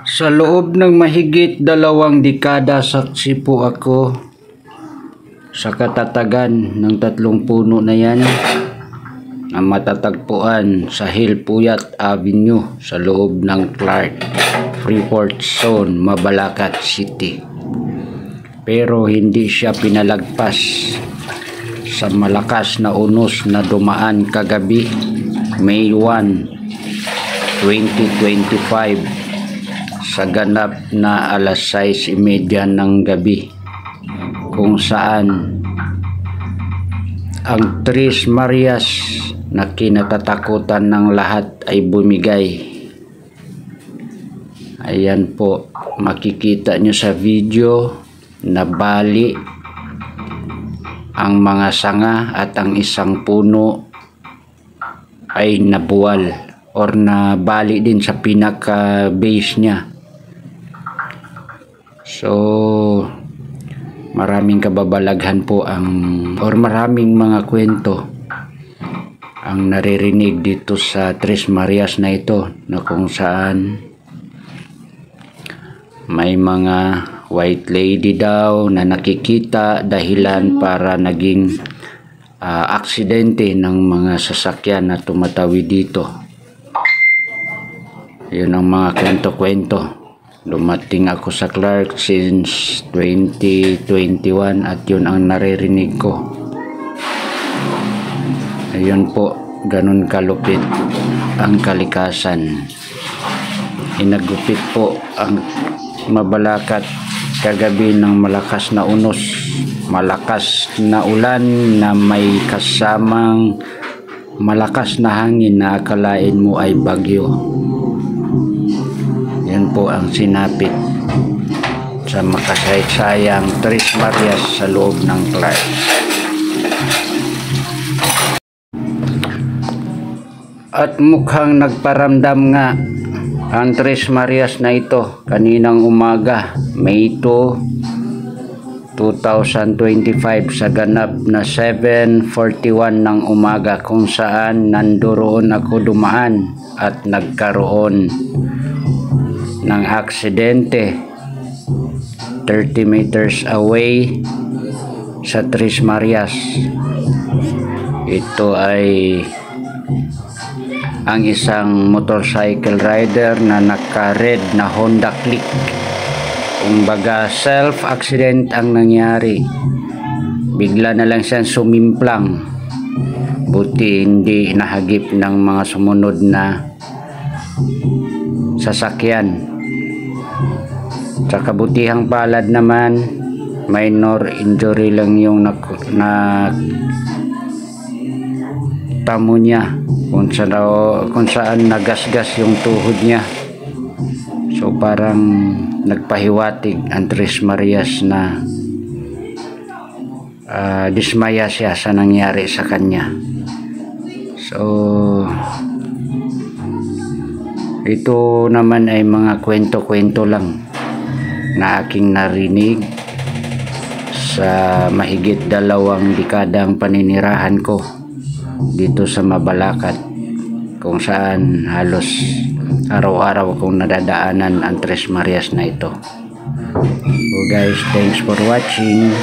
Sa loob ng mahigit 2 dekada, saksi po ako sa katatagan ng 3 puno na yan na matatagpuan sa Hill Puyat Avenue sa loob ng Clark, Freeport Zone, Mabalacat City. Pero hindi siya pinalagpas sa malakas na unos na dumaan kagabi, May 1, 2025 sa ganap na alas 6:30 ng gabi, kung saan ang Tres Marias na kinatatakutan ng lahat ay bumigay. Ayan po, makikita nyo sa video na bali ang mga sanga at ang isang puno ay nabuwal or nabali din sa pinaka base niya. So maraming kababalaghan po maraming mga kwento ang naririnig dito sa Tres Marias na ito, na kung saan may mga white lady daw na nakikita dahilan para naging aksidente ng mga sasakyan na tumatawid dito. Yun ang mga kwento-kwento. Dumating ako sa Clark since 2021 at yun ang naririnig ko. Ayun po, ganun kalupit ang kalikasan. Inagupit po ang Mabalacat kagabi ng malakas na unos, malakas na ulan na may kasamang malakas na hangin na akalain mo ay bagyo. Yan po ang sinapit sa makasaysayang Tres Marias sa loob ng Clark. At mukhang nagparamdam nga ang Tres Marias na ito kaninang umaga, May 2, 2025 sa ganap na 7:41 ng umaga, kung saan nandoon ako dumaan at nagkaroon ng aksidente 30 meters away sa Tres Marias. Ito ay ang isang motorcycle rider na naka-red na Honda Click. Kumbaga self-accident ang nangyari. Bigla na lang siyang sumimplang. Buti hindi nahagip ng mga sumunod na sasakyan. Sa kabutihang palad naman, minor injury lang yung tamo niya, kung saan nagasgas yung tuhod niya. So parang nagpahiwatig ang Tres Marias na dismaya siya sa nangyari sa kanya. So ito naman ay mga kwento-kwento lang na aking narinig sa mahigit 2 dekadang paninirahan ko dito sa Mabalacat, kung saan halos araw-araw akong nadadaanan ang Tres Marias na ito. So guys, thanks for watching.